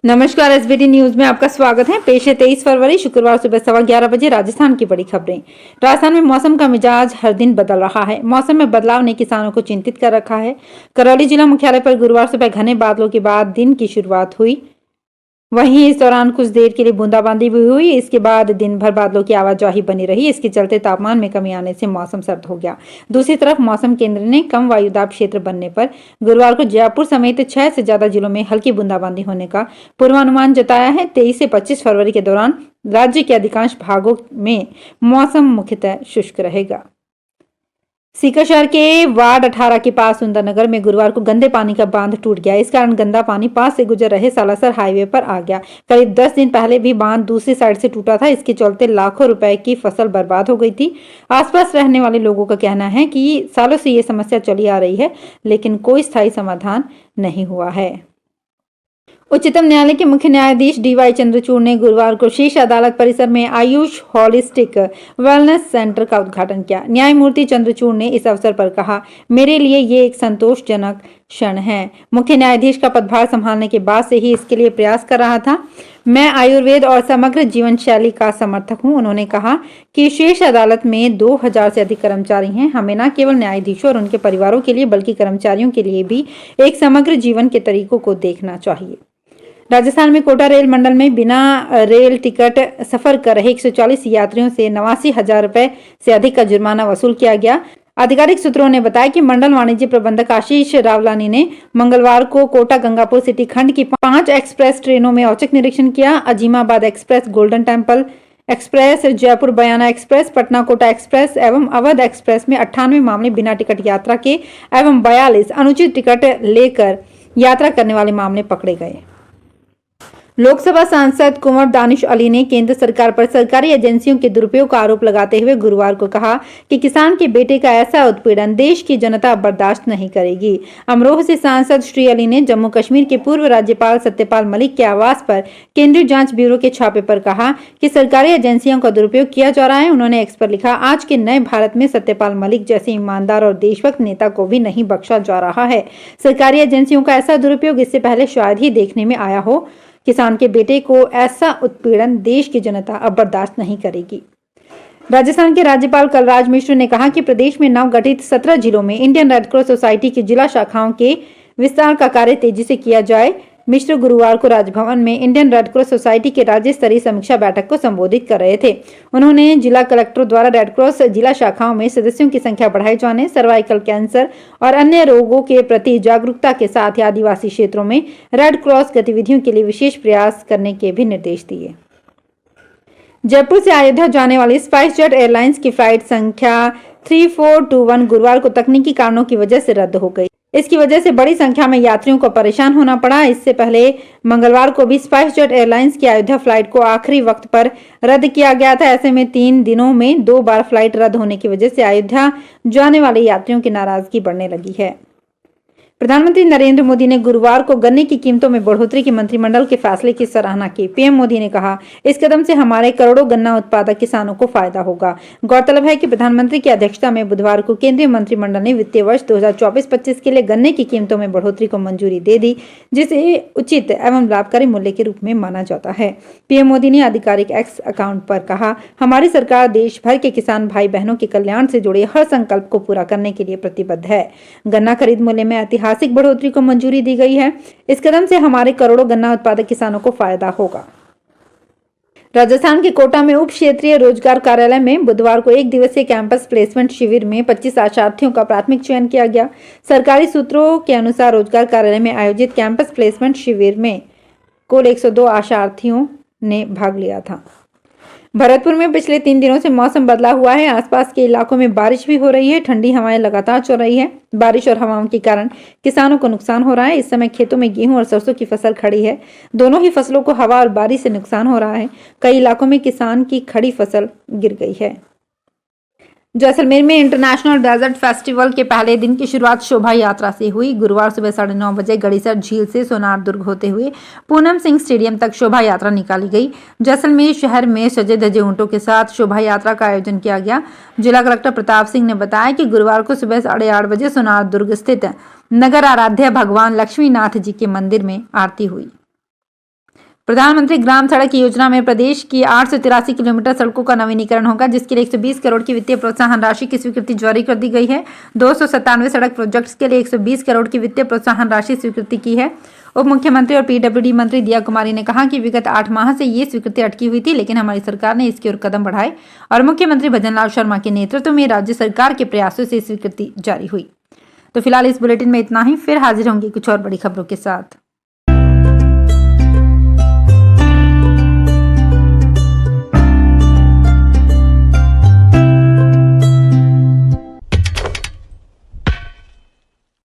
नमस्कार, SBT news में आपका स्वागत है। पेश है 23 फरवरी शुक्रवार सुबह 11:15 बजे राजस्थान की बड़ी खबरें। राजस्थान में मौसम का मिजाज हर दिन बदल रहा है। मौसम में बदलाव ने किसानों को चिंतित कर रखा है। करौली जिला मुख्यालय पर गुरुवार सुबह घने बादलों के बाद दिन की शुरुआत हुई। वहीं इस दौरान कुछ देर के लिए बूंदाबांदी भी हुई। इसके बाद दिन भर बादलों की आवाजाही बनी रही। इसके चलते तापमान में कमी आने से मौसम सर्द हो गया। दूसरी तरफ मौसम केंद्र ने कम वायुदाब क्षेत्र बनने पर गुरुवार को जयपुर समेत 6 से ज्यादा जिलों में हल्की बूंदाबांदी होने का पूर्वानुमान जताया है। 23 से 25 फरवरी के दौरान राज्य के अधिकांश भागों में मौसम मुख्यतः शुष्क रहेगा। सीकर शहर के वार्ड 18 के पास सुंदरनगर में गुरुवार को गंदे पानी का बांध टूट गया। इस कारण गंदा पानी पास से गुजर रहे सालासर हाईवे पर आ गया। करीब 10 दिन पहले भी बांध दूसरी साइड से टूटा था। इसके चलते लाखों रुपए की फसल बर्बाद हो गई थी। आसपास रहने वाले लोगों का कहना है कि सालों से ये समस्या चली आ रही है, लेकिन कोई स्थायी समाधान नहीं हुआ है। उच्चतम न्यायालय के मुख्य न्यायाधीश डीवाई चंद्रचूड़ ने गुरुवार को शीर्ष अदालत परिसर में आयुष होलिस्टिक वेलनेस सेंटर का उद्घाटन किया। न्यायमूर्ति चंद्रचूड़ ने इस अवसर पर कहा, मेरे लिए ये एक संतोषजनक क्षण है। मुख्य न्यायाधीश का पदभार संभालने के बाद से ही इसके लिए प्रयास कर रहा था। मैं आयुर्वेद और समग्र जीवन शैली का समर्थक हूं। उन्होंने कहा कि शीर्ष अदालत में 2000 से अधिक कर्मचारी हैं। हमें न केवल न्यायाधीशों और उनके परिवारों के लिए बल्कि कर्मचारियों के लिए भी एक समग्र जीवन के तरीकों को देखना चाहिए। राजस्थान में कोटा रेल मंडल में बिना रेल टिकट सफर कर रहे 140 यात्रियों से 89,000 रुपए से अधिक का जुर्माना वसूल किया गया। आधिकारिक सूत्रों ने बताया कि मंडल वाणिज्य प्रबंधक आशीष रावलानी ने मंगलवार को कोटा गंगापुर सिटी खंड की 5 एक्सप्रेस ट्रेनों में औचक निरीक्षण किया। Azimabad Express, Golden Temple Express, Jaipur Bayana Express, Patna Kota Express एवं अवध एक्सप्रेस में 98 मामले बिना टिकट यात्रा के एवं 42 अनुचित टिकट लेकर यात्रा करने वाले मामले पकड़े गए। लोकसभा सांसद कुंवर दानिश अली ने केंद्र सरकार पर सरकारी एजेंसियों के दुरुपयोग का आरोप लगाते हुए गुरुवार को कहा कि किसान के बेटे का ऐसा उत्पीड़न देश की जनता बर्दाश्त नहीं करेगी। अमरोह से सांसद श्री अली ने जम्मू कश्मीर के पूर्व राज्यपाल सत्यपाल मलिक के आवास पर केंद्रीय जांच ब्यूरो के छापे पर कहा कि सरकारी एजेंसियों का दुरुपयोग किया जा रहा है। उन्होंने एक्स पर लिखा, आज के नए भारत में सत्यपाल मलिक जैसे ईमानदार और देशभक्त नेता को भी नहीं बख्शा जा रहा है। सरकारी एजेंसियों का ऐसा दुरुपयोग इससे पहले शायद ही देखने में आया हो। किसान के बेटे को ऐसा उत्पीड़न देश की जनता अब बर्दाश्त नहीं करेगी। राजस्थान के राज्यपाल कलराज मिश्र ने कहा कि प्रदेश में नवगठित 17 जिलों में इंडियन रेड क्रॉस सोसाइटी की जिला शाखाओं के विस्तार का कार्य तेजी से किया जाए। मिश्र गुरुवार को राजभवन में इंडियन रेड क्रॉस सोसाइटी के राज्य स्तरीय समीक्षा बैठक को संबोधित कर रहे थे। उन्होंने जिला कलेक्टरों द्वारा रेड क्रॉस जिला शाखाओं में सदस्यों की संख्या बढ़ाए जाने, सर्वाइकल कैंसर और अन्य रोगों के प्रति जागरूकता के साथ ही आदिवासी क्षेत्रों में रेड क्रॉस गतिविधियों के लिए विशेष प्रयास करने के भी निर्देश दिए। जयपुर से अयोध्या जाने वाली स्पाइस जेट एयरलाइंस की फ्लाइट संख्या 3421 गुरुवार को तकनीकी कारणों की वजह से रद्द हो गई। इसकी वजह से बड़ी संख्या में यात्रियों को परेशान होना पड़ा। इससे पहले मंगलवार को भी स्पाइस जेट एयरलाइंस की अयोध्या फ्लाइट को आखिरी वक्त पर रद्द किया गया था। ऐसे में 3 दिनों में 2 बार फ्लाइट रद्द होने की वजह से अयोध्या जाने वाले यात्रियों की नाराजगी बढ़ने लगी है। प्रधानमंत्री नरेंद्र मोदी ने गुरुवार को गन्ने की कीमतों में बढ़ोतरी के मंत्रिमंडल के फैसले की सराहना की। पीएम मोदी ने कहा, इस कदम से हमारे करोड़ों गन्ना उत्पादक किसानों को फायदा होगा। गौरतलब है कि प्रधानमंत्री की अध्यक्षता में बुधवार को केंद्रीय मंत्रिमंडल ने वित्तीय वर्ष 2024-25 के लिए गन्ने की कीमतों में बढ़ोतरी को मंजूरी दे दी, जिसे उचित एवं लाभकारी मूल्य के रूप में माना जाता है। पीएम मोदी ने आधिकारिक एक्स अकाउंट पर कहा, हमारी सरकार देश भर के किसान भाई बहनों के कल्याण से जुड़े हर संकल्प को पूरा करने के लिए प्रतिबद्ध है। गन्ना खरीद मूल्य में ऐतिहासिक बढ़ोतरी को मंजूरी दी गई है। इस कदम से हमारे करोड़ों गन्ना उत्पादक किसानों को फायदा होगा। राजस्थान के कोटा में उप क्षेत्रीय रोजगार कार्यालय में बुधवार को 1 दिवसीय कैंपस प्लेसमेंट शिविर में 25 आशार्थियों का प्राथमिक चयन किया गया। सरकारी सूत्रों के अनुसार रोजगार कार्यालय में आयोजित कैंपस प्लेसमेंट शिविर में कुल 102 आशार्थियों ने भाग लिया था। भरतपुर में पिछले 3 दिनों से मौसम बदला हुआ है। आसपास के इलाकों में बारिश भी हो रही है। ठंडी हवाएं लगातार चल रही है। बारिश और हवाओं के कारण किसानों को नुकसान हो रहा है। इस समय खेतों में गेहूं और सरसों की फसल खड़ी है। दोनों ही फसलों को हवा और बारिश से नुकसान हो रहा है। कई इलाकों में किसान की खड़ी फसल गिर गई है। जैसलमेर में इंटरनेशनल डेजर्ट फेस्टिवल के पहले दिन की शुरुआत शोभा यात्रा से हुई। गुरुवार सुबह 9:30 बजे गड़ीसर झील से सोनार दुर्ग होते हुए पूनम सिंह स्टेडियम तक शोभा यात्रा निकाली गई। जैसलमेर शहर में सजे धजे ऊंटों के साथ शोभा यात्रा का आयोजन किया गया। जिला कलेक्टर प्रताप सिंह ने बताया कि गुरुवार को सुबह 8:30 बजे सोनार दुर्ग स्थित नगर आराध्य भगवान लक्ष्मीनाथ जी के मंदिर में आरती हुई। प्रधानमंत्री ग्राम सड़क योजना में प्रदेश की 883 किलोमीटर सड़कों का नवीनीकरण होगा, जिसके लिए 120 करोड़ की वित्तीय प्रोत्साहन राशि की स्वीकृति जारी कर दी गई है। 297 सड़क प्रोजेक्ट्स के लिए 120 करोड़ की वित्तीय प्रोत्साहन राशि स्वीकृति की है। उप मुख्यमंत्री और पीडब्ल्यूडी मंत्री दिया कुमारी ने कहा कि विगत 8 माह से ये स्वीकृति अटकी हुई थी, लेकिन हमारी सरकार ने इसकी ओर कदम बढ़ाए और मुख्यमंत्री भजनलाल शर्मा के नेतृत्व में राज्य सरकार के प्रयासों से स्वीकृति जारी हुई। तो फिलहाल इस बुलेटिन में इतना ही, फिर हाजिर होंगे कुछ और बड़ी खबरों के साथ।